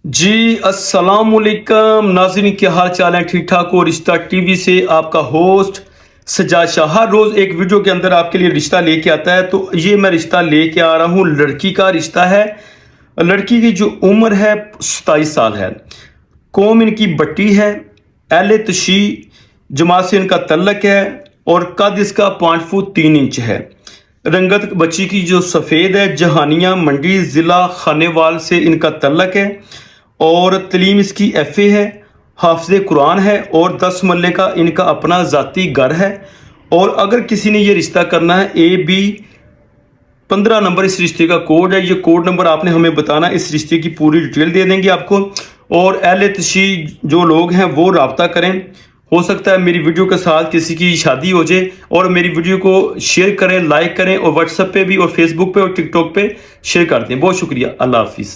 जी अस्सलाम वालेकुम नाज़रीन, क्या हाल चाल है? ठीक ठाक हो? रिश्ता टीवी से आपका होस्ट सज्जाद शाह हर रोज़ एक वीडियो के अंदर आपके लिए रिश्ता लेके आता है। तो ये मैं रिश्ता लेके आ रहा हूँ, लड़की का रिश्ता है। लड़की की जो उम्र है 27 साल है। कौम इनकी बट्टी है। अहले तशी जमात से इनका तल्लक है और कद इसका 5 फुट 3 इंच है। रंगत बच्ची की जो सफ़ेद है। जहानिया मंडी ज़िला खानेवाल से इनका तल्लक है और तलीम इसकी FA है। हाफिज़ कुरान है और 10 मरले का इनका अपना ज़ाती घर है। और अगर किसी ने ये रिश्ता करना है, AB 15 नंबर इस रिश्ते का कोड है। ये कोड नंबर आपने हमें बताना, इस रिश्ते की पूरी डिटेल दे देंगे आपको। और अहले तशी जो लोग हैं वो रब्ता करें। हो सकता है मेरी वीडियो के साथ किसी की शादी हो जाए। और मेरी वीडियो को शेयर करें, लाइक करें और व्हाट्सएप पे भी और फेसबुक पे और टिकटॉक पे शेयर कर दें। बहुत शुक्रिया। अल्लाह हाफिज़।